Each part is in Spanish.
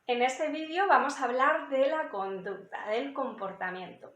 En este vídeo vamos a hablar de la conducta, del comportamiento.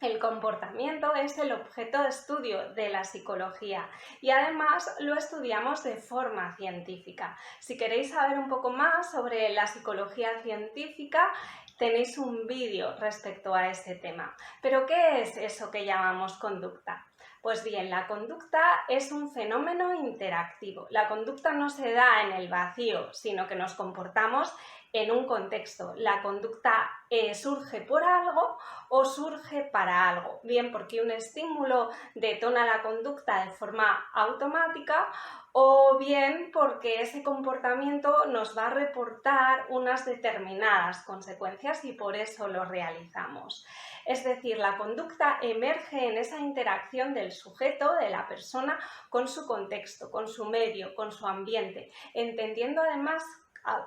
El comportamiento es el objeto de estudio de la psicología y además lo estudiamos de forma científica. Si queréis saber un poco más sobre la psicología científica, tenéis un vídeo respecto a ese tema. ¿Pero qué es eso que llamamos conducta? Pues bien, la conducta es un fenómeno interactivo. La conducta no se da en el vacío, sino que nos comportamos en un contexto. La conducta surge por algo o surge para algo, bien porque un estímulo detona la conducta de forma automática o bien porque ese comportamiento nos va a reportar unas determinadas consecuencias y por eso lo realizamos. Es decir, la conducta emerge en esa interacción del sujeto, de la persona, con su contexto, con su medio, con su ambiente, entendiendo además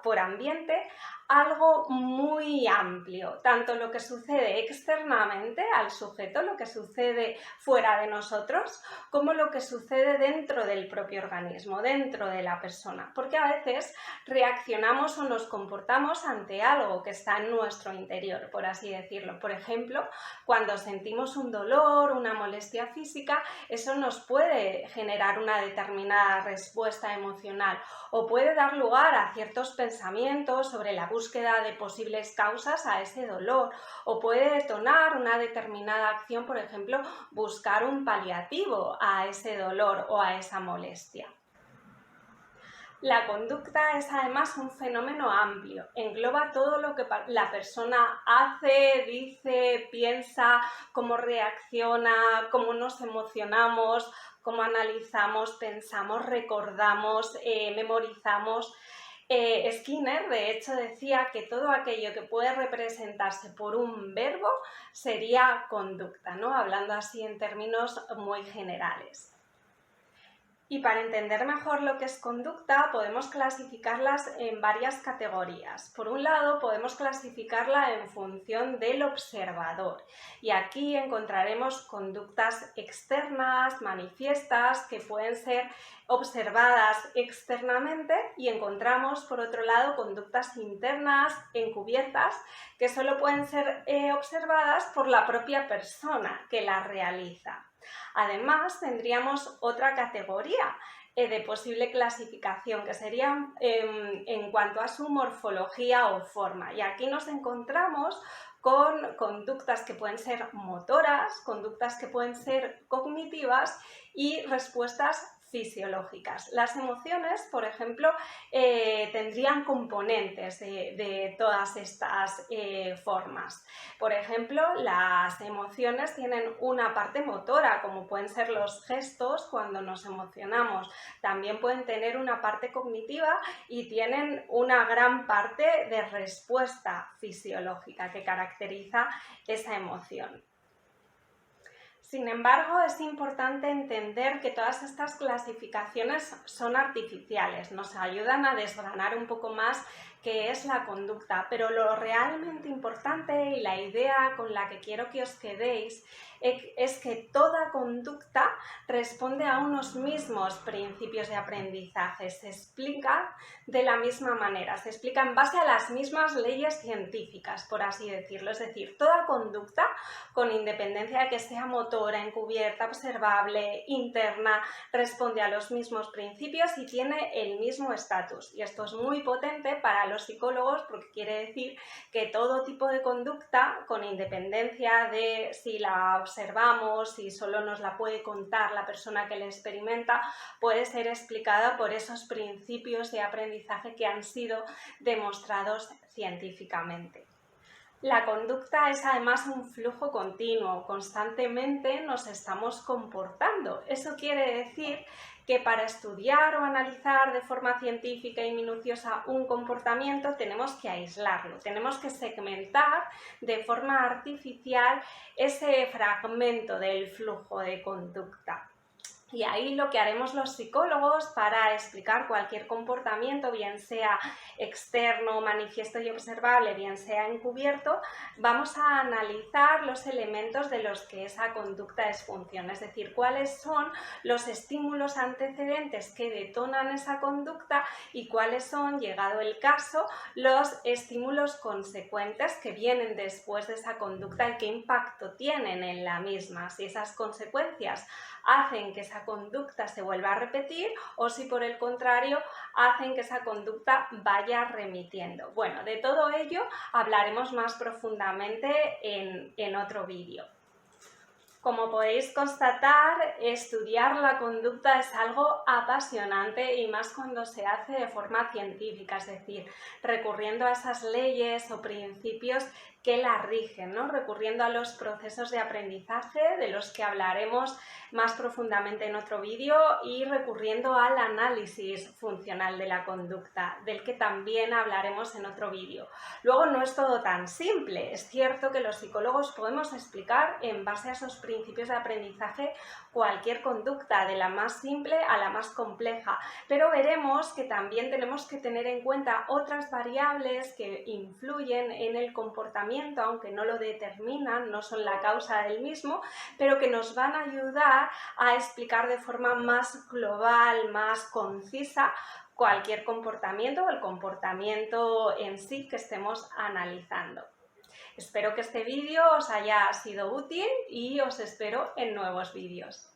por ambiente algo muy amplio, tanto lo que sucede externamente al sujeto, lo que sucede fuera de nosotros, como lo que sucede dentro del propio organismo, dentro de la persona, porque a veces reaccionamos o nos comportamos ante algo que está en nuestro interior, por así decirlo. Por ejemplo, cuando sentimos un dolor, una molestia física, eso nos puede generar una determinada respuesta emocional o puede dar lugar a ciertos pensamientos sobre la búsqueda de posibles causas a ese dolor o puede detonar una determinada acción, por ejemplo, buscar un paliativo a ese dolor o a esa molestia. La conducta es además un fenómeno amplio, engloba todo lo que la persona hace, dice, piensa, cómo reacciona, cómo nos emocionamos, cómo analizamos, pensamos, recordamos, memorizamos. Skinner, de hecho, decía que todo aquello que puede representarse por un verbo sería conducta, ¿no? Hablando así en términos muy generales. Y para entender mejor lo que es conducta, podemos clasificarlas en varias categorías. Por un lado, podemos clasificarla en función del observador. Y aquí encontraremos conductas externas, manifiestas, que pueden ser observadas externamente, y encontramos, por otro lado, conductas internas, encubiertas, que solo pueden ser observadas por la propia persona que las realiza. Además, tendríamos otra categoría de posible clasificación, que sería en cuanto a su morfología o forma. Y aquí nos encontramos con conductas que pueden ser motoras, conductas que pueden ser cognitivas y respuestas fisiológicas. Las emociones, por ejemplo, tendrían componentes de todas estas formas. Por ejemplo, las emociones tienen una parte motora, como pueden ser los gestos cuando nos emocionamos. También pueden tener una parte cognitiva y tienen una gran parte de respuesta fisiológica que caracteriza esa emoción. Sin embargo, es importante entender que todas estas clasificaciones son artificiales, nos ayudan a desgranar un poco más qué es la conducta, pero lo realmente importante y la idea con la que quiero que os quedéis es que toda conducta responde a unos mismos principios de aprendizaje, se explica de la misma manera, se explica en base a las mismas leyes científicas, por así decirlo, es decir, toda conducta, con independencia de que sea motora, encubierta, observable, interna, responde a los mismos principios y tiene el mismo estatus. Y esto es muy potente para los psicólogos porque quiere decir que todo tipo de conducta, con independencia de si la observamos, si solo nos la puede contar la persona que la experimenta, puede ser explicada por esos principios de aprendizaje que han sido demostrados científicamente. La conducta es además un flujo continuo, constantemente nos estamos comportando. Eso quiere decir que para estudiar o analizar de forma científica y minuciosa un comportamiento tenemos que aislarlo, tenemos que segmentar de forma artificial ese fragmento del flujo de conducta. Y ahí lo que haremos los psicólogos para explicar cualquier comportamiento, bien sea externo, manifiesto y observable, bien sea encubierto, vamos a analizar los elementos de los que esa conducta es función, es decir, cuáles son los estímulos antecedentes que detonan esa conducta y cuáles son, llegado el caso, los estímulos consecuentes que vienen después de esa conducta y qué impacto tienen en la misma, si esas consecuencias hacen que esa conducta se vuelva a repetir o si por el contrario hacen que esa conducta vaya remitiendo. Bueno, de todo ello hablaremos más profundamente en otro vídeo. Como podéis constatar, estudiar la conducta es algo apasionante y más cuando se hace de forma científica, es decir, recurriendo a esas leyes o principios que la rigen, ¿no? Recurriendo a los procesos de aprendizaje de los que hablaremos más profundamente en otro vídeo y recurriendo al análisis funcional de la conducta, del que también hablaremos en otro vídeo. Luego no es todo tan simple, es cierto que los psicólogos podemos explicar en base a esos principios de aprendizaje cualquier conducta, de la más simple a la más compleja, pero veremos que también tenemos que tener en cuenta otras variables que influyen en el comportamiento, aunque no lo determinan, no son la causa del mismo, pero que nos van a ayudar a explicar de forma más global, más concisa, cualquier comportamiento o el comportamiento en sí que estemos analizando. Espero que este vídeo os haya sido útil y os espero en nuevos vídeos.